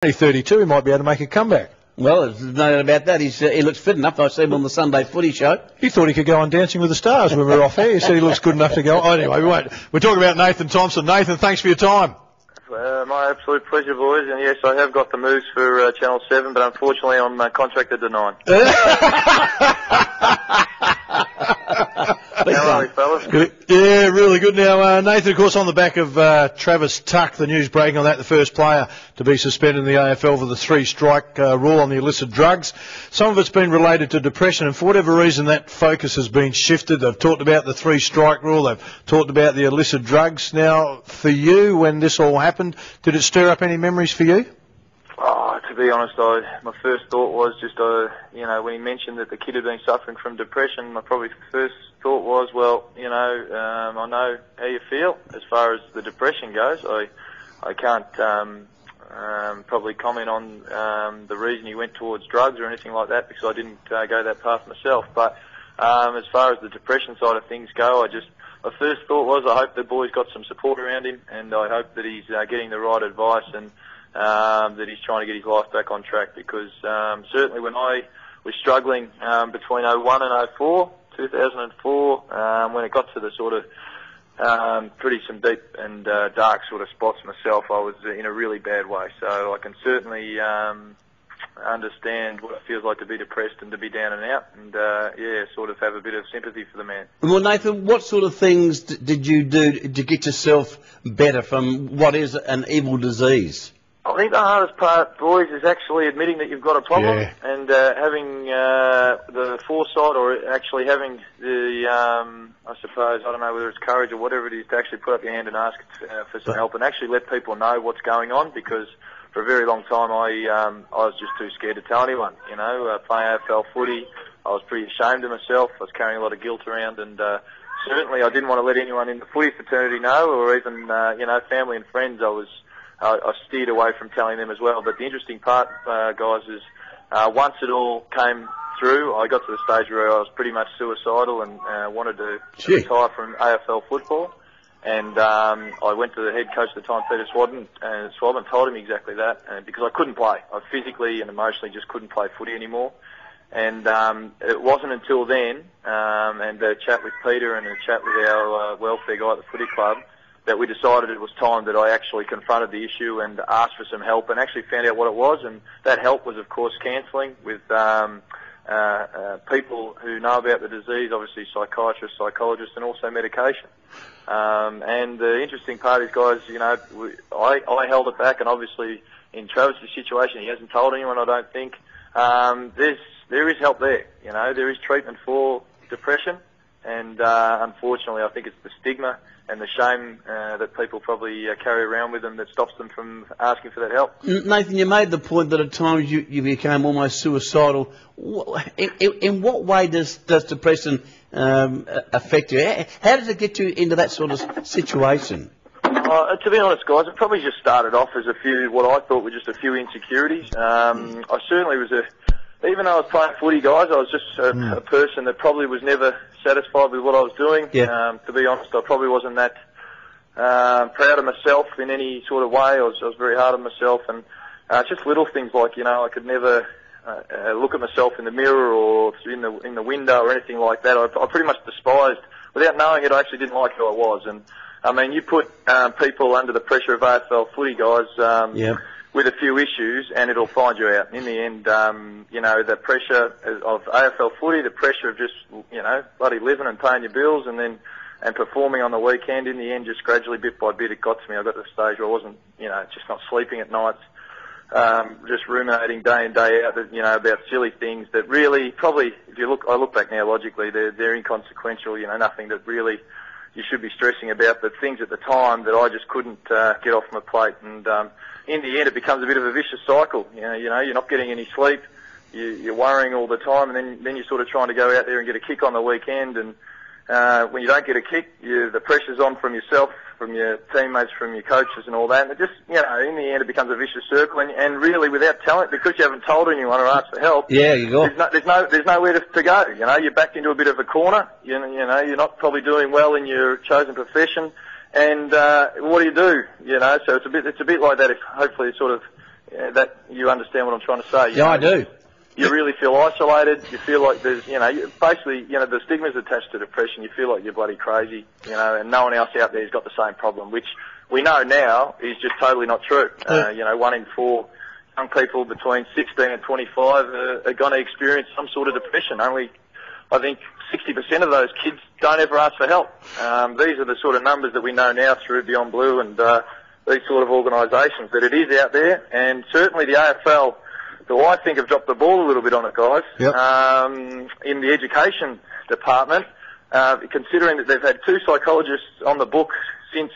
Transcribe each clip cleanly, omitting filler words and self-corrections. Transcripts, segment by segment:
Only 32, he might be able to make a comeback. Well, there's no doubt about that. He looks fit enough. I see him on the Sunday Footy Show. He thought he could go on Dancing with the Stars when we were off air. He said he looks good enough to go. Oh, anyway, we won't. We're talking about Nathan Thompson. Nathan, thanks for your time. My absolute pleasure, boys. And yes, I have got the moves for Channel 7, but unfortunately I'm contracted to 9. How are we, fellas? Good. Yeah, really good. Now, Nathan, of course, on the back of Travis Tuck, the news breaking on that, the first player to be suspended in the AFL for the 3-strike rule on the illicit drugs. Some of it's been related to depression, and for whatever reason that focus has been shifted. They've talked about the 3-strike rule, they've talked about the illicit drugs. Now, for you, when this all happened, did it stir up any memories for you? Oh, to be honest, my first thought was just, when he mentioned that the kid had been suffering from depression, my probably first thought was, well, I know how you feel as far as the depression goes. I can't probably comment on the reason he went towards drugs or anything like that because I didn't go that path myself. But as far as the depression side of things go, my first thought was I hope the boy's got some support around him, and I hope that he's getting the right advice and that he's trying to get his life back on track, because certainly when I was struggling between 01 and 04, 2004, when it got to the sort of some deep and dark sort of spots myself, I was in a really bad way. So I can certainly understand what it feels like to be depressed and to be down and out, and sort of have a bit of sympathy for the man. Well, Nathan, what sort of things did you do to get yourself better from what is an evil disease? I think the hardest part, boys, is actually admitting that you've got a problem, and having the foresight, or actually having the, I suppose, I don't know whether it's courage or whatever it is, to actually put up your hand and ask for some help and actually let people know what's going on, because for a very long time I was just too scared to tell anyone. Playing AFL footy, I was pretty ashamed of myself. I was carrying a lot of guilt around, and certainly I didn't want to let anyone in the footy fraternity know, or even family and friends. I steered away from telling them as well. But the interesting part, guys, is once it all came through, I got to the stage where I was pretty much suicidal and wanted to retire from AFL football. And I went to the head coach at the time, Peter Swab, and told him exactly that, because I couldn't play. I physically and emotionally just couldn't play footy anymore. And it wasn't until then, and a chat with Peter and a chat with our welfare guy at the footy club, that we decided it was time that I actually confronted the issue and asked for some help, and actually found out what it was. And that help was, of course, counselling with people who know about the disease, obviously psychiatrists, psychologists, and also medication. And the interesting part is, guys, I held it back, and obviously in Travis's situation, he hasn't told anyone, I don't think. There is help there. There is treatment for depression, and unfortunately, I think it's the stigma and the shame that people probably carry around with them that stops them from asking for that help. Nathan, you made the point that at times you became almost suicidal. In what way does depression affect you? How does it get you into that sort of situation? To be honest, guys, it probably just started off as what I thought were just a few insecurities. I certainly was even though I was playing footy, guys, I was just a person that probably was never satisfied with what I was doing. To be honest, I probably wasn't that proud of myself in any sort of way. I was very hard on myself, and just little things like, I could never look at myself in the mirror or in the window or anything like that. I pretty much despised, without knowing it, I actually didn't like who I was. And I mean, you put people under the pressure of AFL footy, guys, with a few issues, and it'll find you out. In the end, the pressure of AFL footy, the pressure of just, bloody living and paying your bills and performing on the weekend, in the end, just gradually, bit by bit, it got to me. I got to the stage where I wasn't, just not sleeping at nights, just ruminating day in, day out, about silly things that really, probably, I look back now logically, they're inconsequential, nothing that really you should be stressing about, but things at the time that I just couldn't get off my plate. And in the end, it becomes a bit of a vicious cycle. You're not getting any sleep, you're worrying all the time, and then you're sort of trying to go out there and get a kick on the weekend. And when you don't get a kick, the pressure's on from yourself, from your teammates, from your coaches, and all that. And it just, in the end, it becomes a vicious circle. And really, without telling, because you haven't told anyone or asked for help, you go. There's nowhere to go. You're backed into a bit of a corner. You're not probably doing well in your chosen profession. And what do? So it's a bit like that. If hopefully it sort of that you understand what I'm trying to say. Yeah, I do. You really feel isolated. You feel like there's, basically, the stigma's attached to depression. You feel like you're bloody crazy, and no one else out there's got the same problem, which we know now is just totally not true. 1 in 4 young people between 16 and 25 are going to experience some sort of depression. Only, I think, 60% of those kids don't ever ask for help. These are the sort of numbers that we know now through Beyond Blue and these sort of organisations, that it is out there, and certainly the AFL, who I think have dropped the ball a little bit on it, guys, in the education department, considering that they've had 2 psychologists on the book since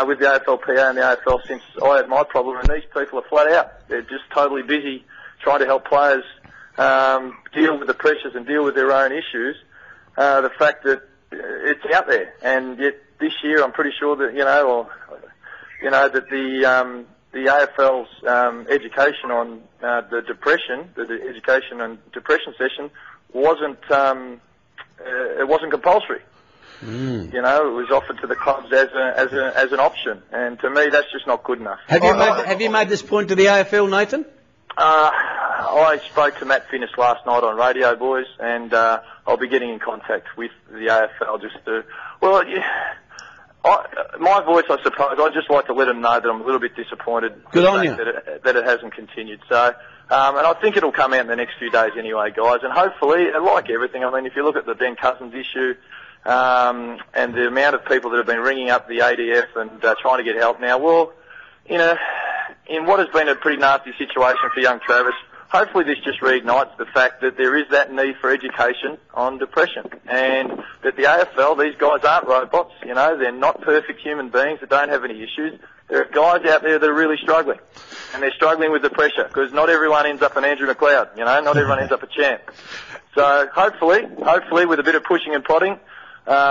with the AFLPA and the AFL since I had my problem, and these people are flat out. They're just totally busy trying to help players deal with the pressures and deal with their own issues. The fact that it's out there, and yet this year I'm pretty sure that that the AFL's education on the depression, the education and depression session, wasn't it wasn't compulsory. It was offered to the clubs as an option, and to me that's just not good enough. Have you made this point to the AFL, Nathan? I spoke to Matt Finnis last night on radio, boys, and I'll be getting in contact with the AFL just to, my voice, I suppose, I'd just like to let them know that I'm a little bit disappointed. Good on you. That it hasn't continued. So, and I think it'll come out in the next few days anyway, guys, and hopefully, like everything, I mean, if you look at the Ben Cousins issue, and the amount of people that have been ringing up the ADF and trying to get help now, in what has been a pretty nasty situation for young Travis, hopefully this just reignites the fact that there is that need for education on depression, and that the AFL, these guys aren't robots, they're not perfect human beings that don't have any issues. There are guys out there that are really struggling, and they're struggling with the pressure, because not everyone ends up an Andrew McLeod, not everyone ends up a champ. So hopefully with a bit of pushing and prodding,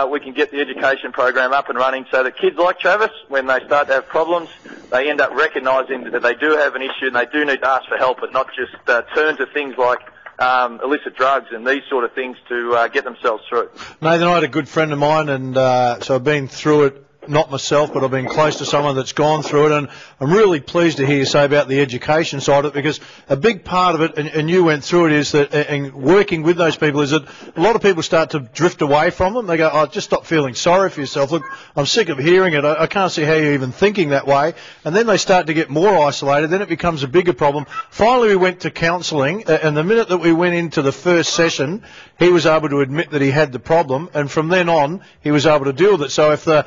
we can get the education program up and running so that kids like Travis, when they start to have problems, they end up recognising that they do have an issue and they do need to ask for help, but not just turn to things like illicit drugs and these sort of things to get themselves through. Nathan, I had a good friend of mine, and so I've been through it, not myself, but I've been close to someone that's gone through it, and I'm really pleased to hear you say about the education side of it, because a big part of it, and you went through it, is that, and working with those people, is that a lot of people start to drift away from them. They go, just stop feeling sorry for yourself. Look, I'm sick of hearing it. I can't see how you're even thinking that way. And then they start to get more isolated. Then it becomes a bigger problem. Finally, we went to counselling, and the minute that we went into the first session, he was able to admit that he had the problem, and from then on, he was able to deal with it. So if the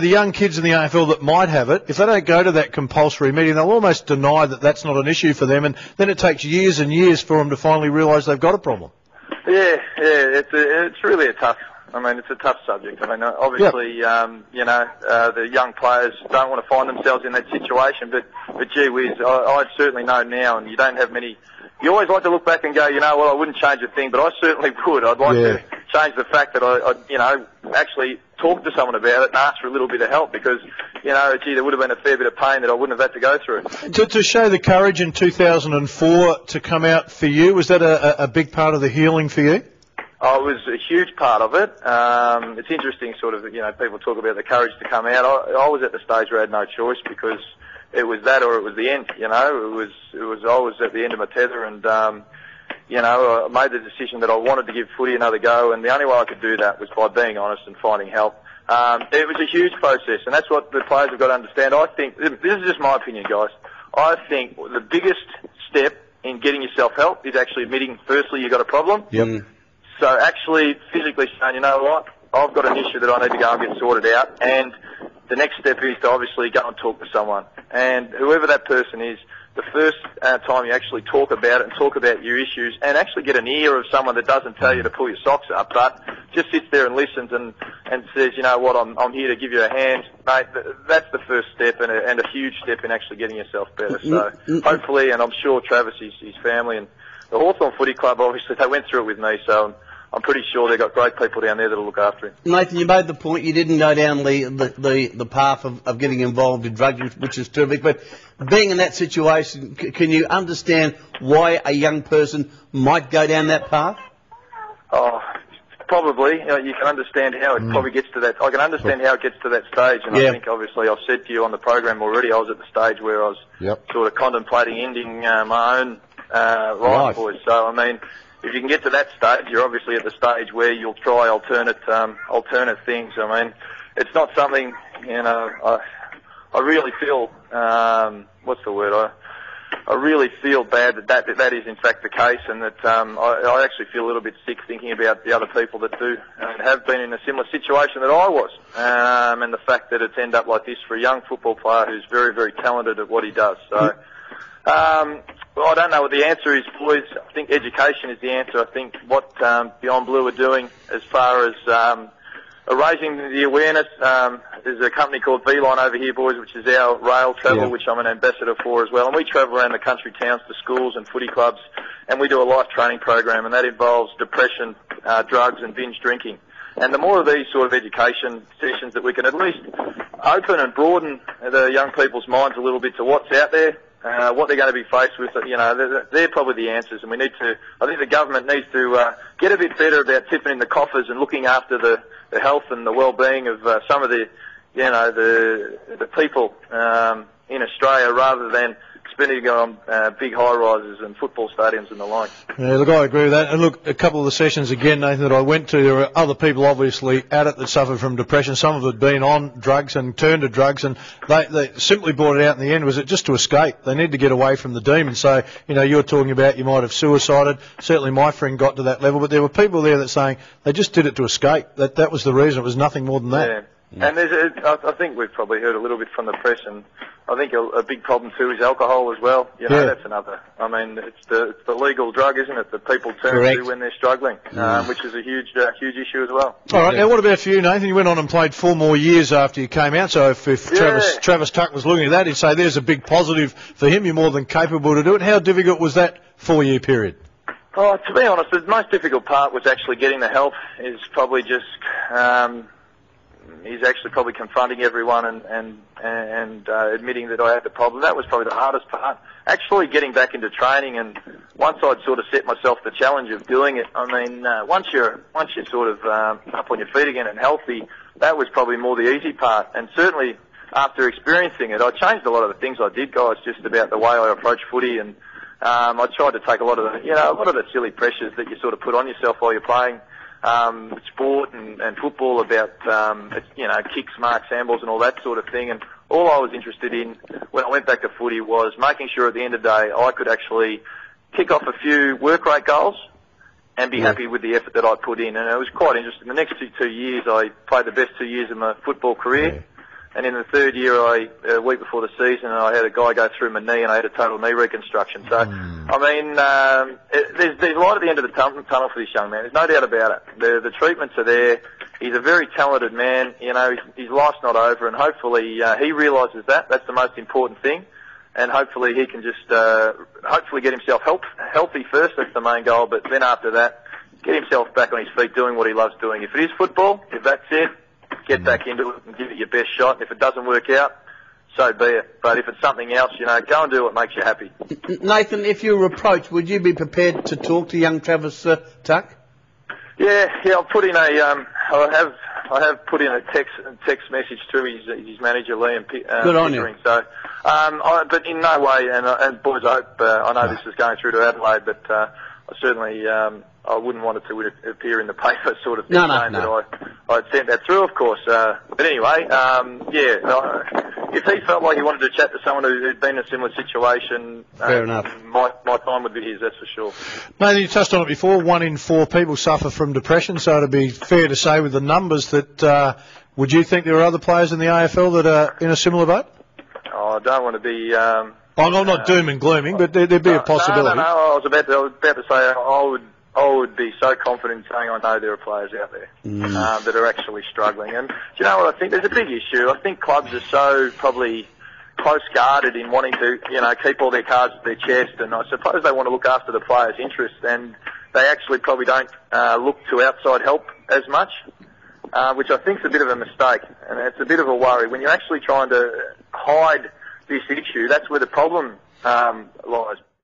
young kids in the AFL that might have it, if they don't go to that compulsory meeting, they'll almost deny that that's not an issue for them, and then it takes years and years for them to finally realise they've got a problem. Yeah, it's really it's a tough subject. I mean, obviously, the young players don't want to find themselves in that situation, but gee whiz, I certainly know now, and you don't have many. You always like to look back and go, I wouldn't change a thing, but I certainly would. I'd like to change the fact that I actually talk to someone about it and ask for a little bit of help, because, there would have been a fair bit of pain that I wouldn't have had to go through. To show the courage in 2004 to come out for you, was that a big part of the healing for you? Oh, it was a huge part of it. It's interesting, sort of, people talk about the courage to come out. I was at the stage where I had no choice, because it was that or it was the end, I was at the end of my tether, and, I made the decision that I wanted to give footy another go, and the only way I could do that was by being honest and finding help. It was a huge process, and that's what the players have got to understand. I think, this is just my opinion, guys, I think the biggest step in getting yourself help is actually admitting, firstly, you've got a problem. Yep. So actually physically saying, you know what, I've got an issue that I need to go and get sorted out, and the next step is to obviously go and talk to someone. And whoever that person is, the first time you actually talk about it and talk about your issues, and actually get an ear of someone that doesn't tell you to pull your socks up, but just sits there and listens and says, you know what, I'm here to give you a hand, mate, that's the first step, and a huge step in actually getting yourself better. So hopefully, and I'm sure Travis, his family, and the Hawthorn Footy Club, obviously, they went through it with me, so I'm pretty sure they've got great people down there that'll look after him. Nathan, you made the point you didn't go down the path of getting involved in drugs, which is terrific, but being in that situation, can you understand why a young person might go down that path? Oh, probably. You can understand how it probably gets to that. I can understand how it gets to that stage, and I think obviously I've said to you on the program already. I was at the stage where I was sort of contemplating ending my own life, boys. So I mean, if you can get to that stage, you're obviously at the stage where you'll try alternate things. I mean, it's not something, you know. I really feel what's the word? I really feel bad that is in fact the case, and that I actually feel a little bit sick thinking about the other people that do and have been in a similar situation that I was, and the fact that it's ended up like this for a young football player who's very, very talented at what he does. So, well, I don't know what the answer is, boys. I think education is the answer. I think what Beyond Blue are doing as far as raising the awareness. There's a company called V-Line over here, boys, which is our rail travel, which I'm an ambassador for as well. And we travel around the country towns to schools and footy clubs, and we do a life training program, and that involves depression, drugs, and binge drinking. And the more of these sort of education sessions that we can at least open and broaden the young people's minds a little bit to what's out there, what they're going to be faced with, you know, they're probably the answers. And we need to, I think the government needs to get a bit better about tipping in the coffers and looking after the health and the well-being of some of the, you know, the people in Australia, rather than spending on big high-rises and football stadiums and the like. Yeah, look, I agree with that. And look, a couple of the sessions again, Nathan, that I went to, there were other people obviously at it that suffered from depression. Some of them had been on drugs and turned to drugs, and they simply brought it out in the end, was it just to escape. They need to get away from the demon. So, you know, you're talking about you might have suicided. Certainly my friend got to that level, but there were people there that saying they just did it to escape. That was the reason. It was nothing more than that. Yeah. And I think we've probably heard a little bit from the press, and I think a big problem too is alcohol as well. You know, that's another. I mean, it's the legal drug, isn't it, that people turn to when they're struggling, which is a huge issue as well. All right, now what about for you, Nathan? You went on and played 4 more years after you came out, so if Travis Tuck was looking at that, he'd say there's a big positive for him. You're more than capable to do it. How difficult was that 4-year period? Oh, to be honest, the most difficult part was actually getting the help. Is probably just he's actually probably confronting everyone and admitting that I had the problem. That was probably the hardest part. Actually getting back into training, and once I'd sort of set myself the challenge of doing it, I mean, once you're sort of up on your feet again and healthy, that was probably more the easy part. And certainly after experiencing it, I changed a lot of the things I did, guys, just about the way I approach footy, and I tried to take a lot of the silly pressures that you sort of put on yourself while you're playing sport and football, about kicks, marks, handballs and all that sort of thing. And all I was interested in when I went back to footy was making sure at the end of the day I could actually kick off a few work rate goals and be happy with the effort that I put in. And it was quite interesting. The next two years I played the best 2 years of my football career. And in the third year, a week before the season, I had a guy go through my knee, and I had a total knee reconstruction. So, I mean, there's light at the end of the tunnel for this young man. There's no doubt about it. The treatments are there. He's a very talented man. You know, his life's not over, and hopefully he realises that. That's the most important thing. And hopefully he can just hopefully get himself healthy first. That's the main goal. But then after that, get himself back on his feet doing what he loves doing. If it is football, if that's it, get back into it and give it your best shot. And if it doesn't work out, so be it. But if it's something else, you know, go and do what makes you happy. Nathan, if you were approached, would you be prepared to talk to young Travis Tuck? Yeah, I'll put in I have put in a text message to his manager, Liam Good on Pickering. So, but in no way, and boys, I hope, I know this is going through to Adelaide, but I certainly I wouldn't want it to appear in the paper sort of thing, that I'd sent that through, of course. But anyway, if he felt like he wanted to chat to someone who'd been in a similar situation, fair enough. My time would be his, that's for sure. Nathan, you touched on it before, 1 in 4 people suffer from depression, so it'd be fair to say with the numbers that, would you think there are other players in the AFL that are in a similar boat? Oh, I don't want to be... I'm not doom and glooming, but there'd be a possibility. No, I was about to say I would be so confident in saying I know there are players out there that are actually struggling. And do you know what I think? There's a big issue. I think clubs are so probably close-guarded in wanting to, keep all their cards at their chest, and I suppose they want to look after the players' interests, and they actually probably don't look to outside help as much, which I think is a bit of a mistake, and it's a bit of a worry. When you're actually trying to hide this issue, that's where the problem lies.